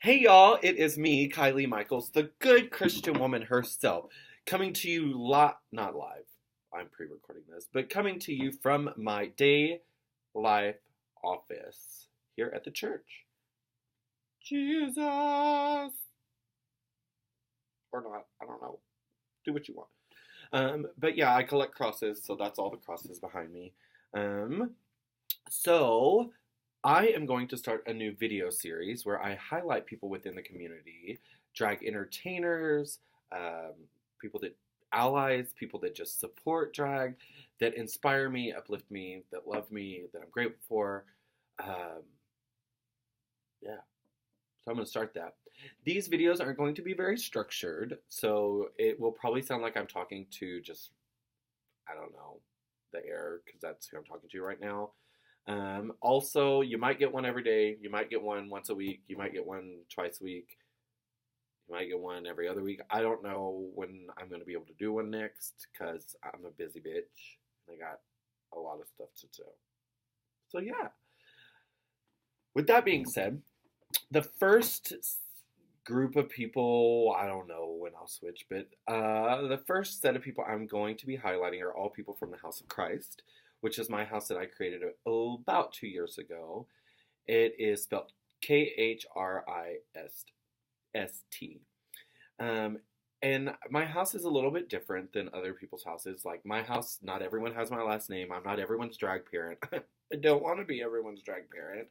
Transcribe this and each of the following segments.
Hey y'all, it is me, Kylie Michaels, the good Christian woman herself, coming to you not live. I'm pre-recording this, but coming to you from my day life office here at the church. Jesus. Or not, I don't know. Do what you want. But yeah, I collect crosses, so that's all the crosses behind me. Um, so I am going to start a new video series where I highlight people within the community, drag entertainers, um, people that allies, people that just support drag, that inspire me, uplift me, that love me, that I'm grateful for. Um, yeah, so I'm going to start that. These videos aren't going to be very structured, so it will probably sound like I'm talking to just, I don't know, the air, because that's who I'm talking to right now. Also, you might get one every day. You might get one once a week. You might get one twice a week. You might get one every other week. I don't know when I'm going to be able to do one next because I'm a busy bitch. I got a lot of stuff to do. So, yeah. With that being said, the first group of people, I don't know when I'll switch, but the first set of people I'm going to be highlighting are all people from the House of Christ, which is my house that I created about 2 years ago. It is spelled Chrisst. And my house is a little bit different than other people's houses. Like my house, not everyone has my last name. I'm not everyone's drag parent. I don't want to be everyone's drag parent.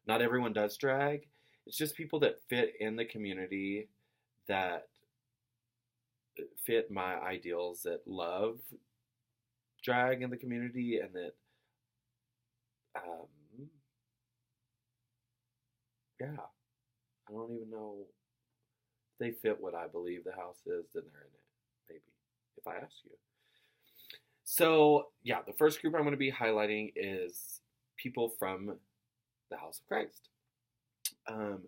Not everyone does drag. It's just people that fit in the community, that fit my ideals, that love drag in the community, and that, um, yeah, I don't even know if they fit what I believe the house is, then they're in it, maybe, if I ask you. So, yeah, the first group I'm going to be highlighting is people from the House of Christ. Um,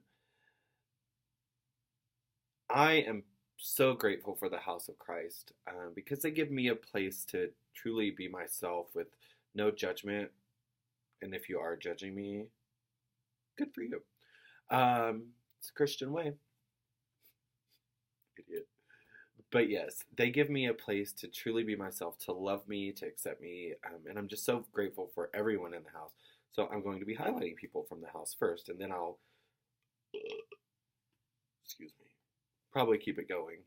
I am so grateful for the House of Christ because they give me a place to truly be myself with no judgment. And if you are judging me, good for you. It's a Christian way. Idiot. But yes, they give me a place to truly be myself, to love me, to accept me. And I'm just so grateful for everyone in the house. So I'm going to be highlighting people from the house first, and then I'll, excuse me, probably keep it going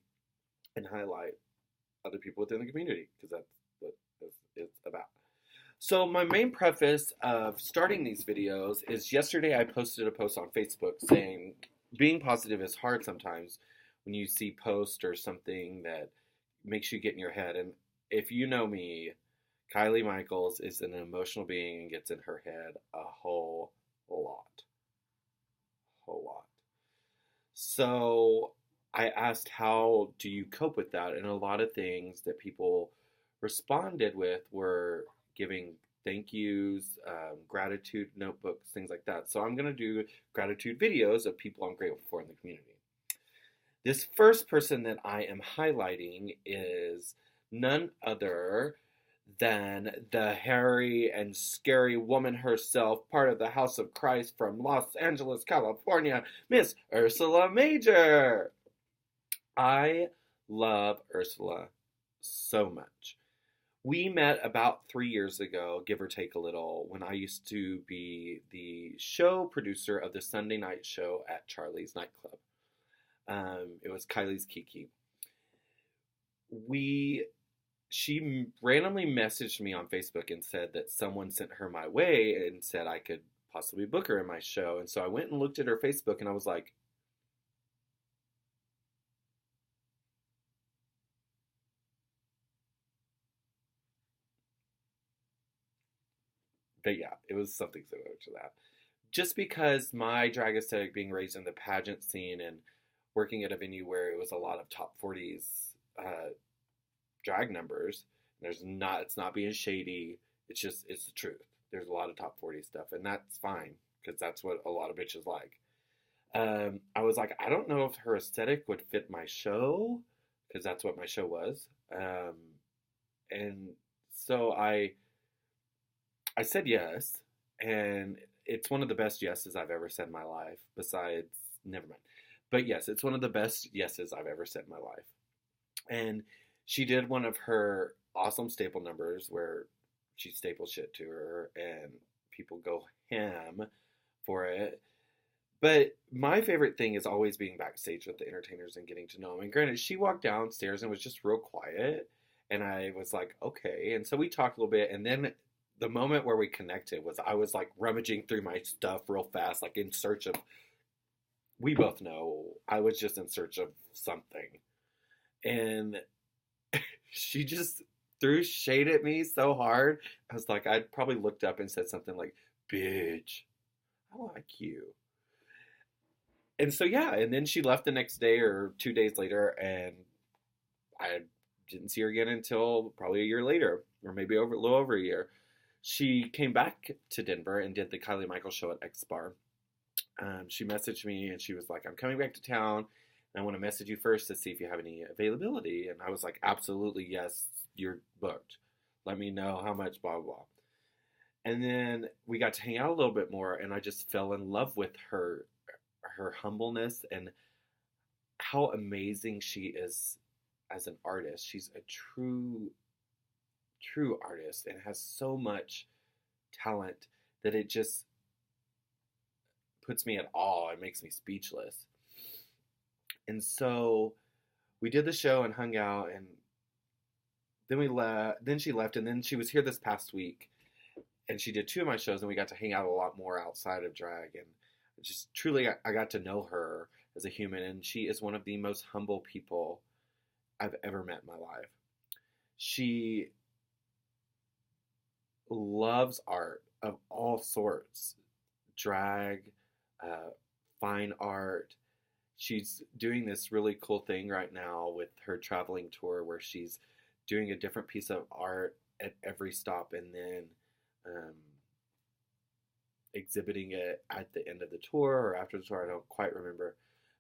and highlight other people within the community because that's what it's about. So my main preface of starting these videos is yesterday I posted a post on Facebook saying being positive is hard sometimes when you see post or something that makes you get in your head. And if you know me, Kylie Michaels is an emotional being and gets in her head a whole lot. Whole lot. So I asked, how do you cope with that? And a lot of things that people responded with were giving thank yous, gratitude notebooks, things like that. So I'm going to do gratitude videos of people I'm grateful for in the community. This first person that I am highlighting is none other than the hairy and scary woman herself, part of the House of Christ from Los Angeles, California, Miss Ursula Major. I love Ursula so much. We met about 3 years ago, give or take a little, when I used to be the show producer of the Sunday night show at Charlie's nightclub. It was Kylie's Kiki. She randomly messaged me on Facebook and said that someone sent her my way and said I could possibly book her in my show. And so I went and looked at her Facebook and I was like, but yeah, it was something similar to that. Just because my drag aesthetic, being raised in the pageant scene and working at a venue where it was a lot of top 40s drag numbers, it's not being shady. It's the truth. There's a lot of top 40 stuff, and that's fine because that's what a lot of bitches like. I was like, I don't know if her aesthetic would fit my show because that's what my show was. And so I said yes, and it's one of the best yeses I've ever said in my life, besides never mind. But yes, it's one of the best yeses I've ever said in my life. And she did one of her awesome staple numbers where she staples shit to her and people go ham for it. But my favorite thing is always being backstage with the entertainers and getting to know them. And granted, she walked downstairs and was just real quiet. And I was like, okay. And so we talked a little bit. And then the moment where we connected was I was like rummaging through my stuff real fast, like in search of, we both know, I was just in search of something. And she just threw shade at me so hard. I was like, I'd probably looked up and said something like, bitch, I like you. And so, yeah, and then she left the next day or 2 days later, and I didn't see her again until probably a year later, or maybe a little over a year. She came back to Denver and did the Kylie Michael show at X Bar. She messaged me and she was like, I'm coming back to town. And I want to message you first to see if you have any availability. And I was like, absolutely, yes, you're booked. Let me know how much, blah, blah. And then we got to hang out a little bit more, and I just fell in love with her humbleness and how amazing she is as an artist. She's a true artist and has so much talent that it just puts me at awe. It makes me speechless. And so we did the show and hung out, and then we left. Then she left, and then she was here this past week, and she did 2 of my shows, and we got to hang out a lot more outside of drag, and just truly I got to know her as a human, and she is one of the most humble people I've ever met in my life. She loves art of all sorts, drag, fine art. She's doing this really cool thing right now with her traveling tour where she's doing a different piece of art at every stop and then exhibiting it at the end of the tour or after the tour. I don't quite remember,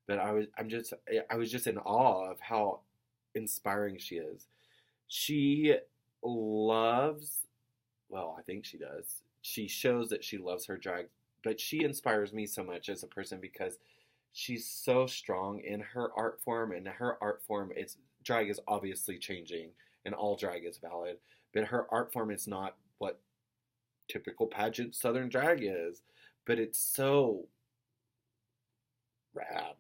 but I was just in awe of how inspiring she is. She loves, well, I think she does. She shows that she loves her drag, but she inspires me so much as a person because she's so strong in her art form, and her art form is, drag is obviously changing and all drag is valid, but her art form is not what typical pageant Southern drag is, but it's so rad,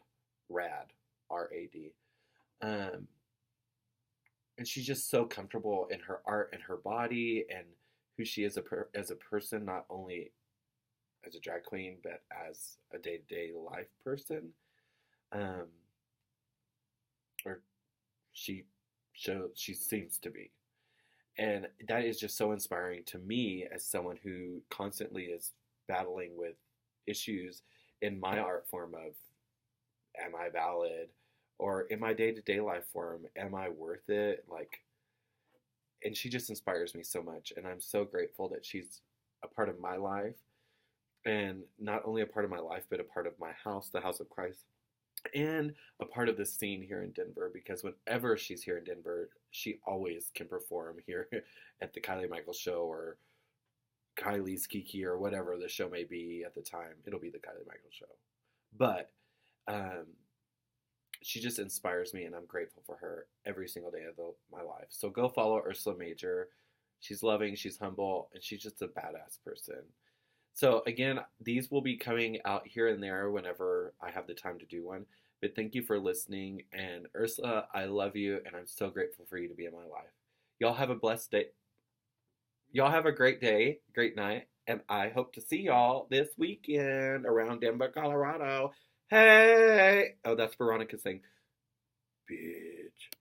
R-A-D. And she's just so comfortable in her art and her body and who she is as a person, not only as a drag queen, but as a day-to-day life person. Or she seems to be. And that is just so inspiring to me as someone who constantly is battling with issues in my art form of, am I valid? Or in my day-to-day life form, am I worth it? Like, and she just inspires me so much. And I'm so grateful that she's a part of my life. And not only a part of my life, but a part of my house, the House of Christ. And a part of the scene here in Denver, because whenever she's here in Denver, she always can perform here at the Kylie Michael show or Kylie's Kiki or whatever the show may be at the time. It'll be the Kylie Michael show. But she just inspires me, and I'm grateful for her every single day of my life. So go follow Ursula Major. She's loving, she's humble, and she's just a badass person. So again, these will be coming out here and there whenever I have the time to do one. But thank you for listening. And Ursula, I love you, and I'm so grateful for you to be in my life. Y'all have a blessed day. Y'all have a great day, great night, and I hope to see y'all this weekend around Denver, Colorado. Hey! Oh, that's Veronica saying, bitch.